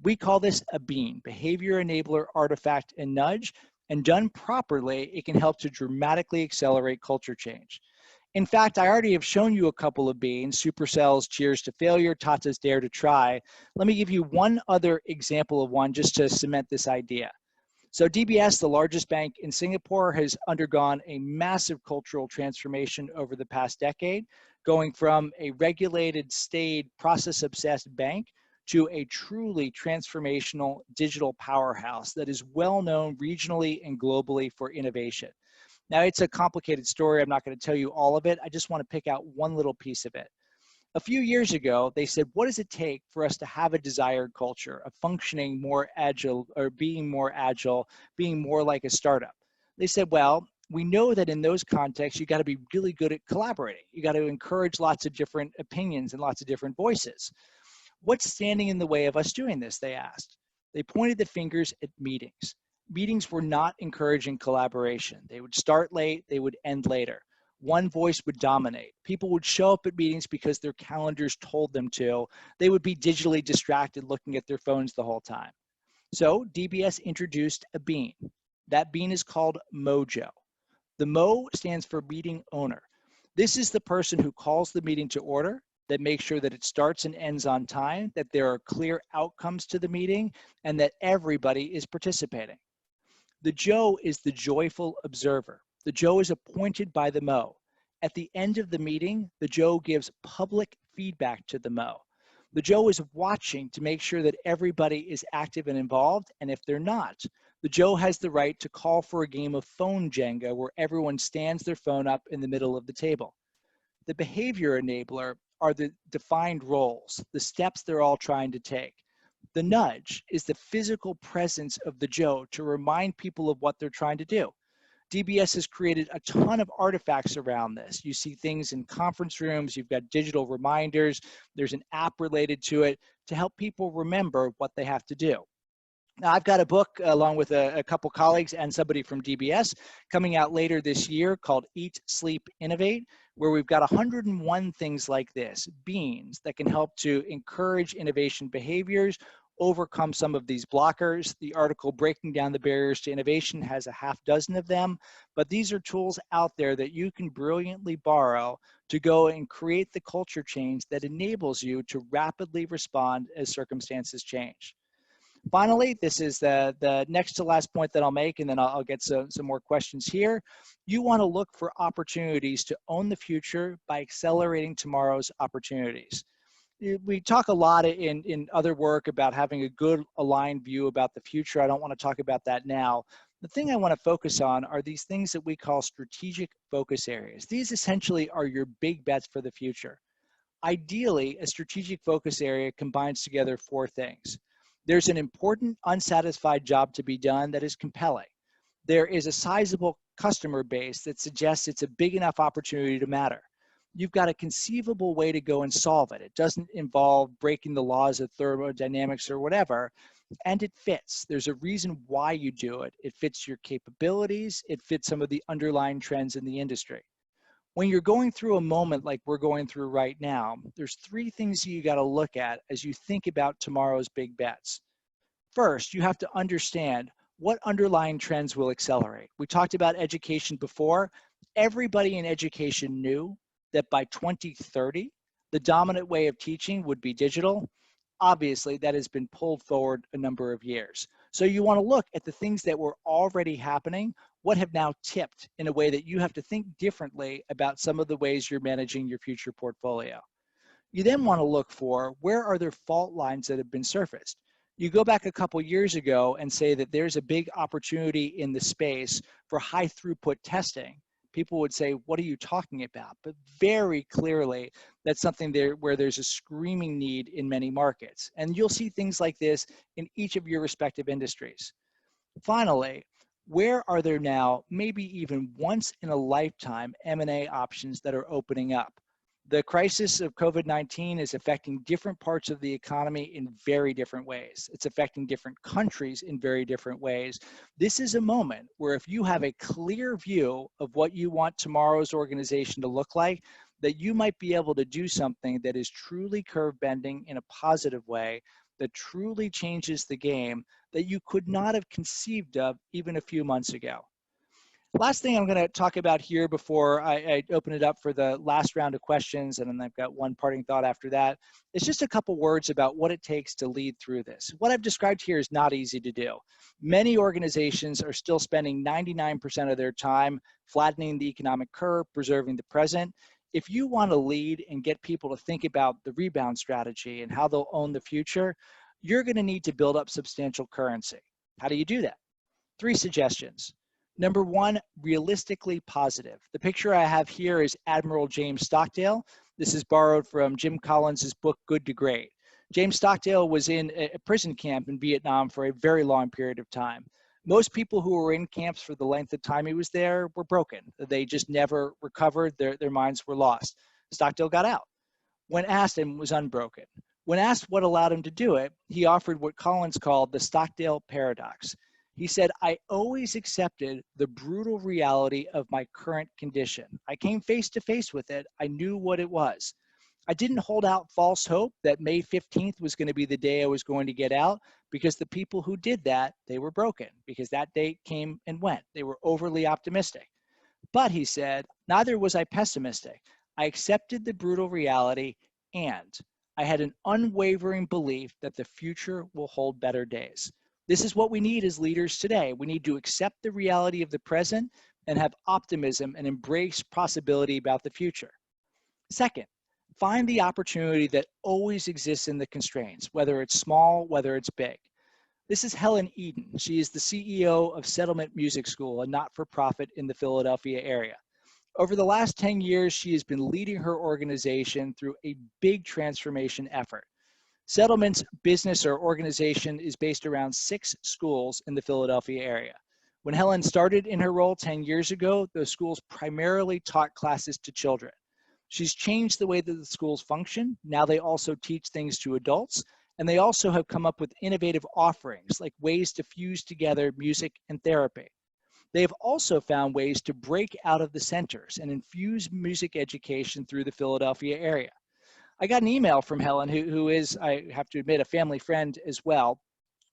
We call this a bean, behavior enabler, artifact, and nudge, and done properly, it can help to dramatically accelerate culture change. In fact, I already have shown you a couple of beans, Supercell's Cheers to Failure, Tata's Dare to Try. Let me give you one other example of one just to cement this idea. So DBS, the largest bank in Singapore, has undergone a massive cultural transformation over the past decade, going from a regulated, staid, process-obsessed bank to a truly transformational digital powerhouse that is well known regionally and globally for innovation. Now, it's a complicated story. I'm not going to tell you all of it. I just want to pick out one little piece of it. A few years ago, they said, what does it take for us to have a desired culture, of functioning more agile, or being more agile, being more like a startup? They said, well, we know that in those contexts, you got to be really good at collaborating. You got to encourage lots of different opinions and lots of different voices. What's standing in the way of us doing this, they asked. They pointed the fingers at meetings. Meetings were not encouraging collaboration. They would start late, they would end later. One voice would dominate. People would show up at meetings because their calendars told them to. They would be digitally distracted looking at their phones the whole time. So DBS introduced a bean. That bean is called Mojo. The Mo stands for meeting owner. This is the person who calls the meeting to order, that makes sure that it starts and ends on time, that there are clear outcomes to the meeting, and that everybody is participating. The Joe is the joyful observer. The Joe is appointed by the Mo. At the end of the meeting, the Joe gives public feedback to the Mo. The Joe is watching to make sure that everybody is active and involved, and if they're not, the Joe has the right to call for a game of phone Jenga where everyone stands their phone up in the middle of the table. The behavior enabler are the defined roles, the steps they're all trying to take. The nudge is the physical presence of the Joe to remind people of what they're trying to do. DBS has created a ton of artifacts around this. You see things in conference rooms, you've got digital reminders, there's an app related to it to help people remember what they have to do. Now, I've got a book along with a couple colleagues and somebody from DBS coming out later this year called Eat, Sleep, Innovate, where we've got 101 things like this, beans that can help to encourage innovation behaviors, overcome some of these blockers. The article Breaking Down the Barriers to Innovation has a half dozen of them, but these are tools out there that you can brilliantly borrow to go and create the culture change that enables you to rapidly respond as circumstances change. Finally, this is the next to last point that I'll make, and then I'll get some more questions here. You want to look for opportunities to own the future by accelerating tomorrow's opportunities. We talk a lot in other work about having a good aligned view about the future. I don't want to talk about that now. The thing I want to focus on are these things that we call strategic focus areas. These essentially are your big bets for the future. Ideally, a strategic focus area combines together four things. There's an important unsatisfied job to be done that is compelling. There is a sizable customer base that suggests it's a big enough opportunity to matter. You've got a conceivable way to go and solve it. It doesn't involve breaking the laws of thermodynamics or whatever, and it fits. There's a reason why you do it. It fits your capabilities. It fits some of the underlying trends in the industry. When you're going through a moment like we're going through right now, there's three things you got to look at as you think about tomorrow's big bets. First, you have to understand what underlying trends will accelerate. We talked about education before. Everybody in education knew that by 2030, the dominant way of teaching would be digital. Obviously, that has been pulled forward a number of years. So you want to look at the things that were already happening, what have now tipped in a way that you have to think differently about some of the ways you're managing your future portfolio. You then want to look for where are there fault lines that have been surfaced. You go back a couple years ago and say that there's a big opportunity in the space for high throughput testing. People would say, what are you talking about? But very clearly, that's something there where there's a screaming need in many markets. And you'll see things like this in each of your respective industries. Finally, where are there now maybe even once in a lifetime M&A options that are opening up? The crisis of COVID-19 is affecting different parts of the economy in very different ways. It's affecting different countries in very different ways. This is a moment where if you have a clear view of what you want tomorrow's organization to look like, that you might be able to do something that is truly curve bending in a positive way, that truly changes the game that you could not have conceived of even a few months ago. Last thing I'm going to talk about here before I open it up for the last round of questions, and then I've got one parting thought after that, is just a couple words about what it takes to lead through this. What I've described here is not easy to do. Many organizations are still spending 99% of their time flattening the economic curve, preserving the present. If you want to lead and get people to think about the rebound strategy and how they'll own the future, you're going to need to build up substantial currency. How do you do that? 3 suggestions. Number 1, realistically positive. The picture I have here is Admiral James Stockdale. This is borrowed from Jim Collins' book, Good to Great. James Stockdale was in a prison camp in Vietnam for a very long period of time. Most people who were in camps for the length of time he was there were broken. They just never recovered. Their minds were lost. Stockdale got out. When asked, and was unbroken. When asked what allowed him to do it, he offered what Collins called the Stockdale paradox. He said, I always accepted the brutal reality of my current condition. I came face to face with it. I knew what it was. I didn't hold out false hope that May 15th was going to be the day I was going to get out, because the people who did that, they were broken, because that date came and went. They were overly optimistic. But he said, neither was I pessimistic. I accepted the brutal reality, and I had an unwavering belief that the future will hold better days. This is what we need as leaders today. We need to accept the reality of the present and have optimism and embrace possibility about the future. Second, find the opportunity that always exists in the constraints, whether it's small, whether it's big. This is Helen Eden. She is the CEO of Settlement Music School, a not-for-profit in the Philadelphia area. Over the last 10 years, she has been leading her organization through a big transformation effort. Settlement's business or organization is based around 6 schools in the Philadelphia area. When Helen started in her role 10 years ago, those schools primarily taught classes to children. She's changed the way that the schools function. Now they also teach things to adults, and they also have come up with innovative offerings like ways to fuse together music and therapy. They have also found ways to break out of the centers and infuse music education through the Philadelphia area. I got an email from Helen, who is, I have to admit, a family friend as well,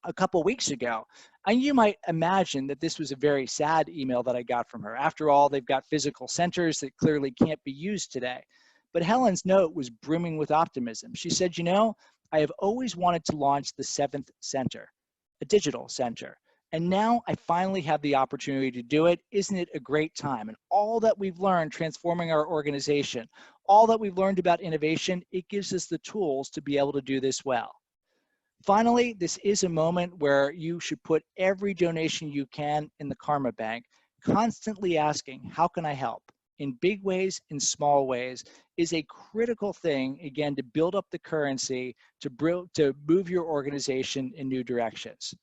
a couple weeks ago. And you might imagine that this was a very sad email that I got from her. After all, they've got physical centers that clearly can't be used today. But Helen's note was brimming with optimism. She said, you know, I have always wanted to launch the 7th center, a digital center. And now I finally have the opportunity to do it. Isn't it a great time? And all that we've learned transforming our organization, all that we've learned about innovation, it gives us the tools to be able to do this well. Finally, this is a moment where you should put every donation you can in the karma bank, constantly asking, how can I help? In big ways, in small ways, is a critical thing, again, to build up the currency, to move your organization in new directions.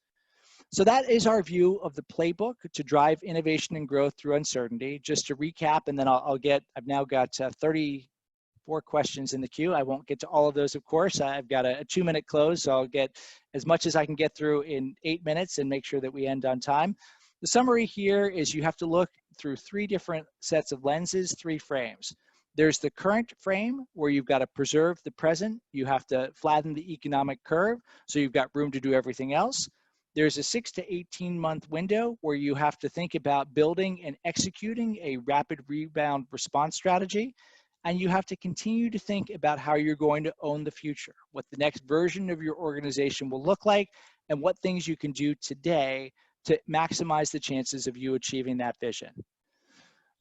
So that is our view of the playbook to drive innovation and growth through uncertainty. Just to recap, and then I've now got 34 questions in the queue. I won't get to all of those, of course. I've got a 2-minute close, so I'll get as much as I can get through in 8 minutes and make sure that we end on time. The summary here is you have to look through 3 different sets of lenses, 3 frames. There's the current frame where you've got to preserve the present. You have to flatten the economic curve, so you've got room to do everything else. There's a 6 to 18-month window where you have to think about building and executing a rapid rebound response strategy. And you have to continue to think about how you're going to own the future, what the next version of your organization will look like, and what things you can do today to maximize the chances of you achieving that vision.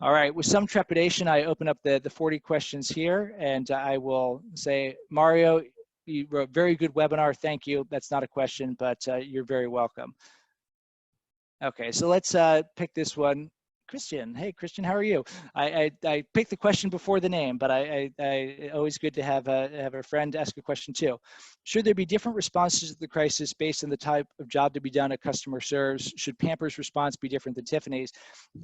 All right, with some trepidation, I open up the 40 questions here, and I will say, Mario, you wrote a very good webinar. Thank you. That's not a question, but you're very welcome. Okay, so let's pick this one. Christian, hey Christian, how are you? I picked the question before the name, but I always good to have a friend ask a question too. Should there be different responses to the crisis based on the type of job to be done a customer serves? Should Pampers' response be different than Tiffany's?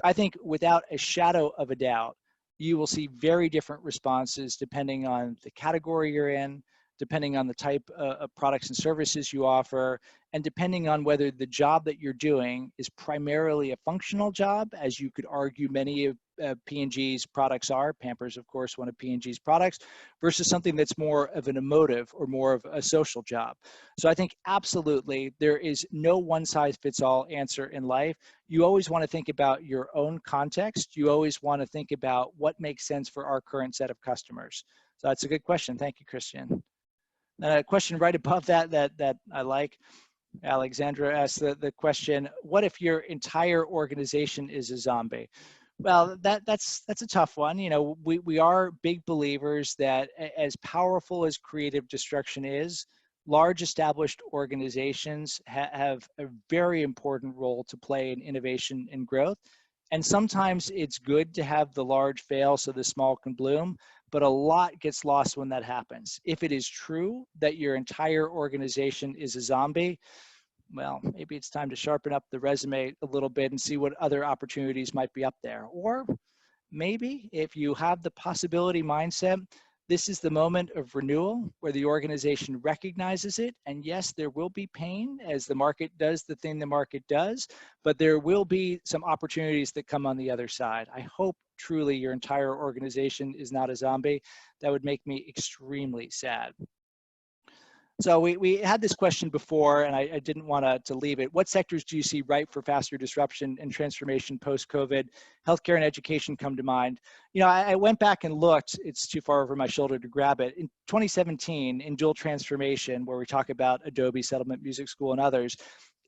I think without a shadow of a doubt, you will see very different responses depending on the category you're in, depending on the type of products and services you offer, and depending on whether the job that you're doing is primarily a functional job, as you could argue many of P&G's products are, Pampers, of course, one of P&G's products, versus something that's more of an emotive or more of a social job. So I think absolutely there is no one-size-fits-all answer in life. You always want to think about your own context. You always want to think about what makes sense for our current set of customers. So that's a good question. Thank you, Christian. A question right above that I like. Alexandra asked the question, what if your entire organization is a zombie? Well, that's a tough one. You know, we are big believers that as powerful as creative destruction is, large established organizations have a very important role to play in innovation and growth. And sometimes it's good to have the large fail so the small can bloom, but a lot gets lost when that happens. If it is true that your entire organization is a zombie, well, maybe it's time to sharpen up the resume a little bit and see what other opportunities might be up there. Or maybe if you have the possibility mindset, this is the moment of renewal where the organization recognizes it. And yes, there will be pain as the market does the thing the market does, but there will be some opportunities that come on the other side. I hope truly your entire organization is not a zombie. That would make me extremely sad. So we had this question before, and I didn't want to leave it. What sectors do you see ripe for faster disruption and transformation post-COVID? Healthcare and education come to mind. You know, I went back and looked. It's too far over my shoulder to grab it. In 2017, in Dual Transformation, where we talk about Adobe, Settlement Music School, and others,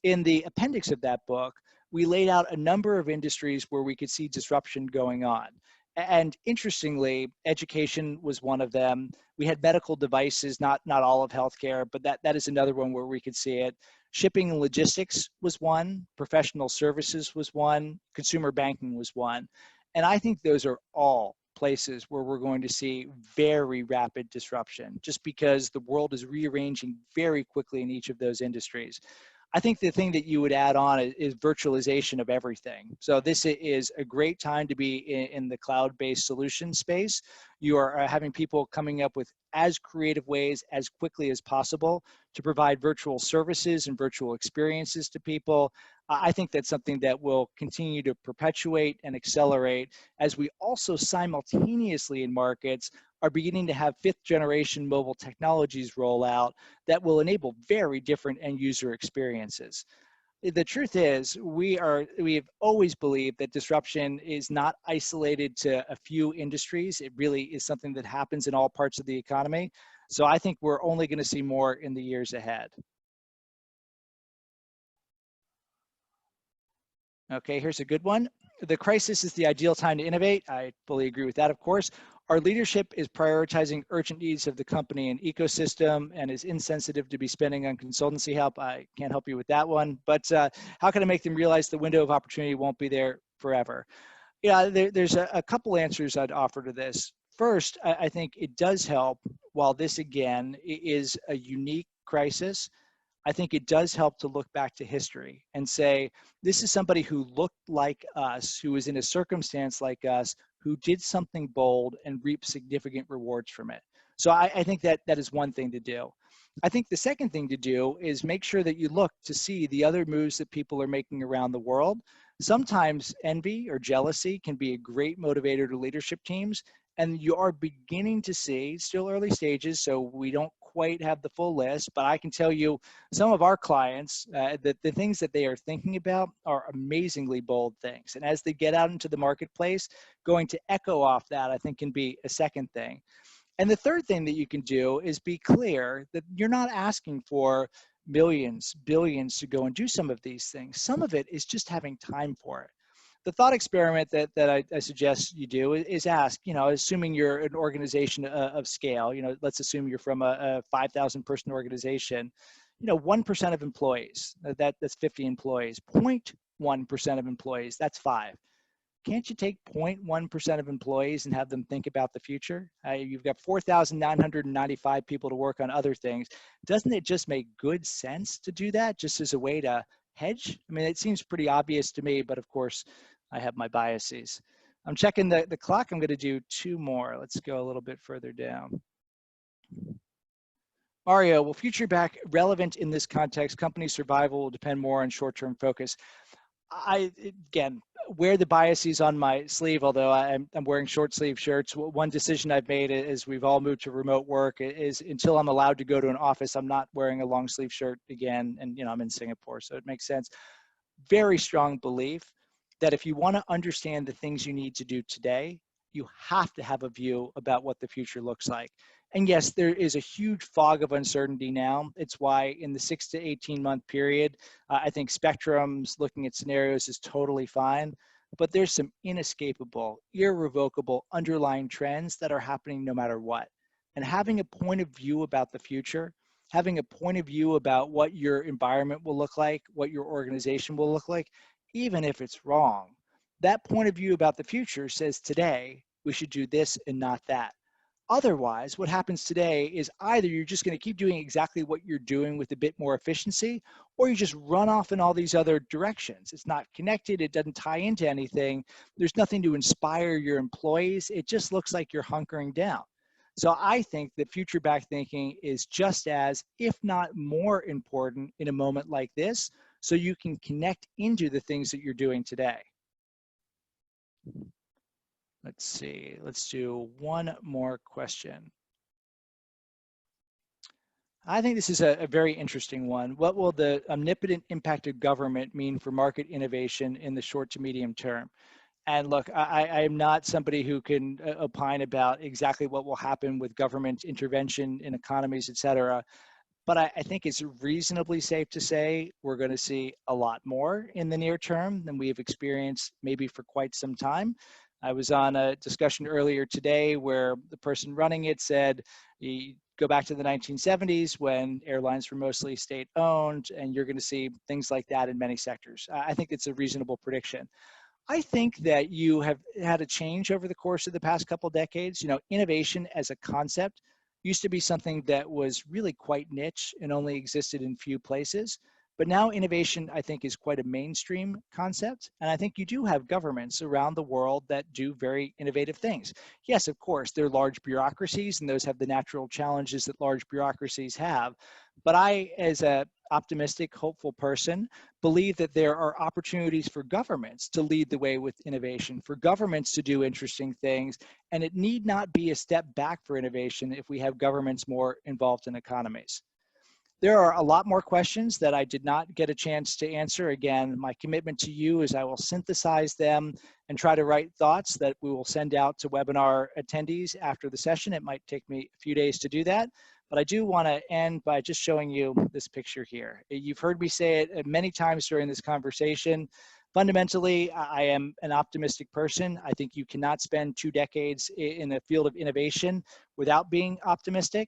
in the appendix of that book, we laid out a number of industries where we could see disruption going on. And interestingly, education was one of them. We had medical devices, not all of healthcare, but that is another one where we could see it. Shipping and logistics was one, professional services was one, consumer banking was one. And I think those are all places where we're going to see very rapid disruption, just because the world is rearranging very quickly in each of those industries. I think the thing that you would add on is virtualization of everything. So this is a great time to be in the cloud-based solution space. You are having people coming up with as creative ways as quickly as possible to provide virtual services and virtual experiences to people. I think that's something that will continue to perpetuate and accelerate as we also simultaneously in markets are beginning to have 5th generation mobile technologies roll out that will enable very different end user experiences. The truth is, we have always believed that disruption is not isolated to a few industries. It really is something that happens in all parts of the economy. So I think we're only going to see more in the years ahead. Okay, here's a good one. The crisis is the ideal time to innovate. I fully agree with that, of course. Our leadership is prioritizing urgent needs of the company and ecosystem and is insensitive to be spending on consultancy help. I can't help you with that one, but how can I make them realize the window of opportunity won't be there forever? Yeah, there's a couple answers I'd offer to this. First, I think it does help, while this again is a unique crisis, I think it does help to look back to history and say, this is somebody who looked like us, who was in a circumstance like us, who did something bold and reaped significant rewards from it. So I think that that is one thing to do. I think the second thing to do is make sure that you look to see the other moves that people are making around the world. Sometimes envy or jealousy can be a great motivator to leadership teams. And you are beginning to see, still early stages, so we don't quite have the full list, but I can tell you some of our clients, that the things that they are thinking about are amazingly bold things. And as they get out into the marketplace, going to echo off that, I think, can be a second thing. And the third thing that you can do is be clear that you're not asking for millions, billions to go and do some of these things. Some of it is just having time for it. The thought experiment that I suggest you do is ask, assuming you're an organization of scale, let's assume you're from a 5,000 person organization, 1% of employees, that's 50 employees, 0.1% of employees, that's 5. Can't you take 0.1% of employees and have them think about the future? You've got 4,995 people to work on other things. Doesn't it just make good sense to do that just as a way to hedge? I mean, it seems pretty obvious to me, but of course, I have my biases. I'm checking the clock. I'm going to do 2 more. Let's go a little bit further down. Mario, will future back relevant in this context? Company survival will depend more on short-term focus. Again, wear the biases on my sleeve, although I'm wearing short sleeve shirts. One decision I've made is we've all moved to remote work is until I'm allowed to go to an office, I'm not wearing a long sleeve shirt again. And, I'm in Singapore, so it makes sense. Very strong belief that if you want to understand the things you need to do today, you have to have a view about what the future looks like. And yes, there is a huge fog of uncertainty now. It's why in the 6 to 18 month period, I think spectrums looking at scenarios is totally fine, but there's some inescapable, irrevocable underlying trends that are happening no matter what. And having a point of view about the future, having a point of view about what your environment will look like, what your organization will look like, even if it's wrong, that point of view about the future says today we should do this and not that. Otherwise, what happens today is either you're just going to keep doing exactly what you're doing with a bit more efficiency, or you just run off in all these other directions. It's not connected. It doesn't tie into anything. There's nothing to inspire your employees. It just looks like you're hunkering down. So I think that future back thinking is just as, if not more important in a moment like this, so you can connect into the things that you're doing today. Let's see, let's do one more question. I think this is a very interesting one. What will the omnipotent impact of government mean for market innovation in the short to medium term? And look, I am not somebody who can opine about exactly what will happen with government intervention in economies, et cetera. But I think it's reasonably safe to say we're going to see a lot more in the near term than we have experienced maybe for quite some time. I was on a discussion earlier today where the person running it said, you go back to the 1970s when airlines were mostly state-owned, and you're going to see things like that in many sectors. I think it's a reasonable prediction. I think that you have had a change over the course of the past couple decades. Innovation as a concept used to be something that was really quite niche and only existed in few places. But now innovation, I think, is quite a mainstream concept. And I think you do have governments around the world that do very innovative things. Yes, of course, they're large bureaucracies, and those have the natural challenges that large bureaucracies have. But I, as an optimistic, hopeful person, believe that there are opportunities for governments to lead the way with innovation, for governments to do interesting things. And it need not be a step back for innovation if we have governments more involved in economies. There are a lot more questions that I did not get a chance to answer. Again, my commitment to you is I will synthesize them and try to write thoughts that we will send out to webinar attendees after the session. It might take me a few days to do that, but I do want to end by just showing you this picture here. You've heard me say it many times during this conversation, Fundamentally, I am an optimistic person. I think you cannot spend 2 decades in the field of innovation without being optimistic.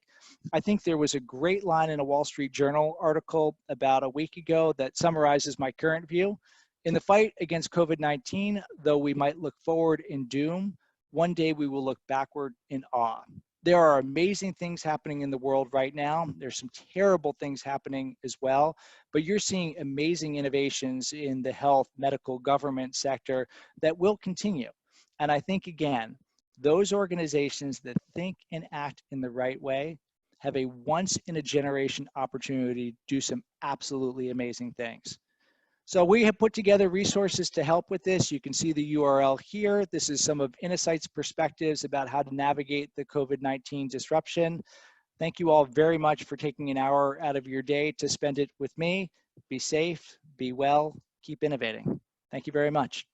I think there was a great line in a Wall Street Journal article about a week ago that summarizes my current view. In the fight against COVID-19, though we might look forward in doom, one day we will look backward in awe. There are amazing things happening in the world right now. There's some terrible things happening as well, but you're seeing amazing innovations in the health, medical, government sector that will continue. And I think, again, those organizations that think and act in the right way have a once in a generation opportunity to do some absolutely amazing things. So we have put together resources to help with this. You can see the URL here. This is some of Innosight's perspectives about how to navigate the COVID-19 disruption. Thank you all very much for taking an hour out of your day to spend it with me. Be safe, be well, keep innovating. Thank you very much.